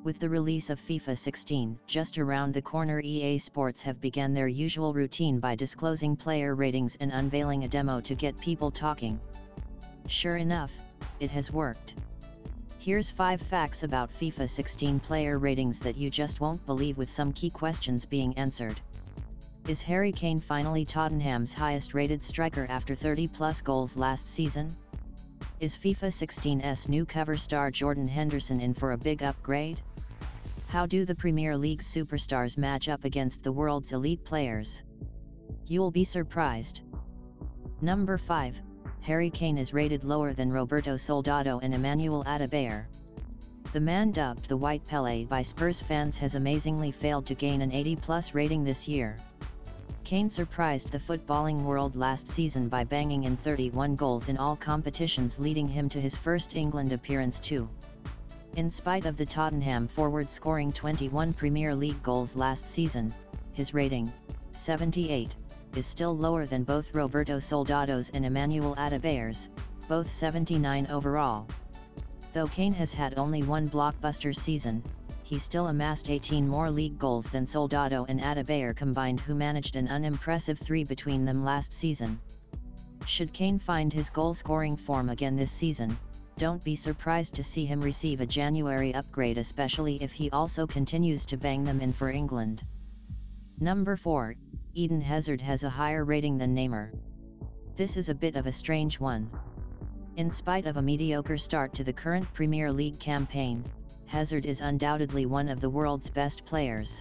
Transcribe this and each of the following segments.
With the release of FIFA 16 just around the corner, EA Sports have begun their usual routine by disclosing player ratings and unveiling a demo to get people talking. Sure enough, it has worked. Here's 5 facts about FIFA 16 player ratings that you just won't believe, with some key questions being answered. Is Harry Kane finally Tottenham's highest rated striker after 30+ goals last season? Is FIFA 16's new cover star Jordan Henderson in for a big upgrade? How do the Premier League's superstars match up against the world's elite players? You'll be surprised. Number 5. Harry Kane is rated lower than Roberto Soldado and Emmanuel Adebayor. The man dubbed the White Pele by Spurs fans has amazingly failed to gain an 80+ rating this year. Kane surprised the footballing world last season by banging in 31 goals in all competitions, leading him to his first England appearance too. In spite of the Tottenham forward scoring 21 Premier League goals last season, his rating, 78, is still lower than both Roberto Soldado's and Emmanuel Adebayor's, both 79 overall. Though Kane has had only one blockbuster season, he still amassed 18 more league goals than Soldado and Adebayor combined, who managed an unimpressive 3 between them last season. Should Kane find his goal-scoring form again this season, don't be surprised to see him receive a January upgrade, especially if he also continues to bang them in for England. Number 4. Eden Hazard has a higher rating than Neymar. This is a bit of a strange one. In spite of a mediocre start to the current Premier League campaign, Hazard is undoubtedly one of the world's best players.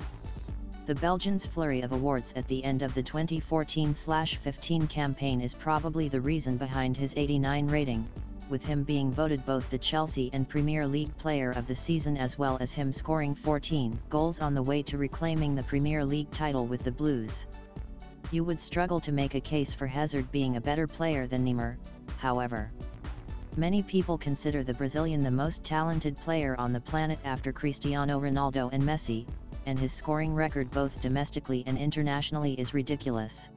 The Belgian's flurry of awards at the end of the 2014-15 campaign is probably the reason behind his 89 rating, with him being voted both the Chelsea and Premier League Player of the Season, as well as him scoring 14 goals on the way to reclaiming the Premier League title with the Blues. You would struggle to make a case for Hazard being a better player than Neymar, however. Many people consider the Brazilian the most talented player on the planet after Cristiano Ronaldo and Messi, and his scoring record both domestically and internationally is ridiculous.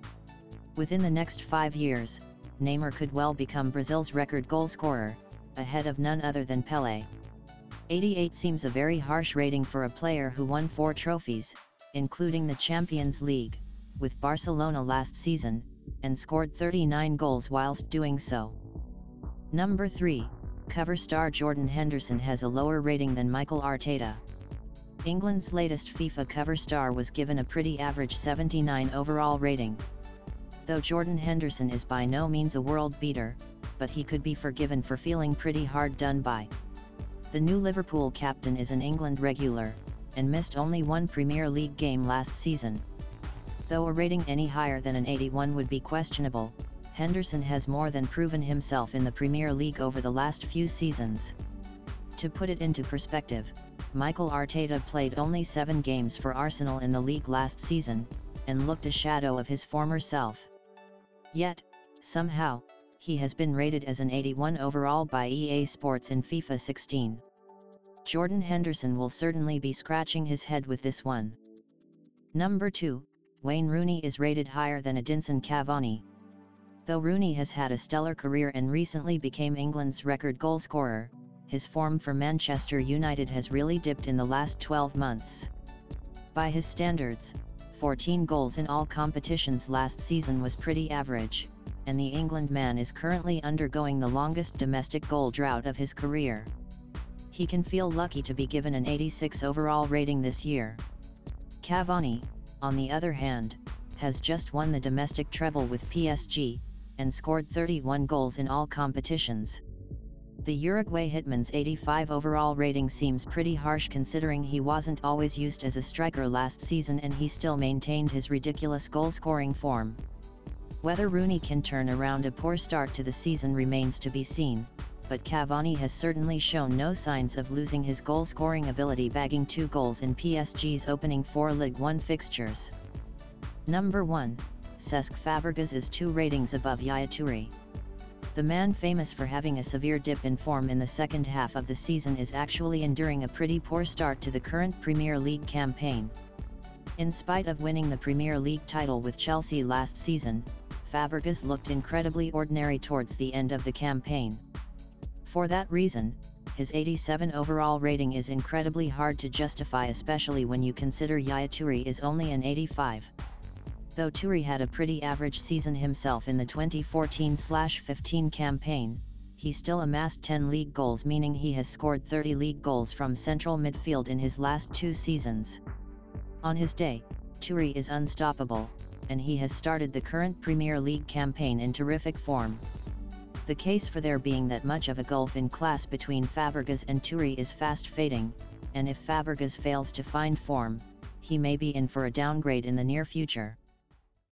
Within the next 5 years, Neymar could well become Brazil's record goal scorer, ahead of none other than Pelé. 88 seems a very harsh rating for a player who won 4 trophies, including the Champions League, with Barcelona last season, and scored 39 goals whilst doing so. Number 3. Cover star Jordan Henderson has a lower rating than Mikel Arteta. England's latest FIFA cover star was given a pretty average 79 overall rating. Though Jordan Henderson is by no means a world beater, but he could be forgiven for feeling pretty hard done by. The new Liverpool captain is an England regular, and missed only one Premier League game last season. Though a rating any higher than an 81 would be questionable, Henderson has more than proven himself in the Premier League over the last few seasons. To put it into perspective, Mikel Arteta played only 7 games for Arsenal in the league last season, and looked a shadow of his former self. Yet, somehow, he has been rated as an 81 overall by EA Sports in FIFA 16. Jordan Henderson will certainly be scratching his head with this one. Number 2. Wayne Rooney is rated higher than Edinson Cavani. Though Rooney has had a stellar career and recently became England's record goal scorer, his form for Manchester United has really dipped in the last 12 months. By his standards, 14 goals in all competitions last season was pretty average, and the England man is currently undergoing the longest domestic goal drought of his career. He can feel lucky to be given an 86 overall rating this year. Cavani, on the other hand, has just won the domestic treble with PSG, and scored 31 goals in all competitions. The Uruguay hitman's 85 overall rating seems pretty harsh considering he wasn't always used as a striker last season and he still maintained his ridiculous goal-scoring form. Whether Rooney can turn around a poor start to the season remains to be seen, but Cavani has certainly shown no signs of losing his goal-scoring ability, bagging 2 goals in PSG's opening 4 Ligue 1 fixtures. Number 1. Cesc Fabregas is 2 ratings above Yaya Toure. The man famous for having a severe dip in form in the second half of the season is actually enduring a pretty poor start to the current Premier League campaign. In spite of winning the Premier League title with Chelsea last season, Fabregas looked incredibly ordinary towards the end of the campaign. For that reason, his 87 overall rating is incredibly hard to justify, especially when you consider Yaya Toure is only an 85. Though Toure had a pretty average season himself in the 2014-15 campaign, he still amassed 10 league goals, meaning he has scored 30 league goals from central midfield in his last 2 seasons. On his day, Toure is unstoppable, and he has started the current Premier League campaign in terrific form. The case for there being that much of a gulf in class between Fabregas and Toure is fast fading, and if Fabregas fails to find form, he may be in for a downgrade in the near future.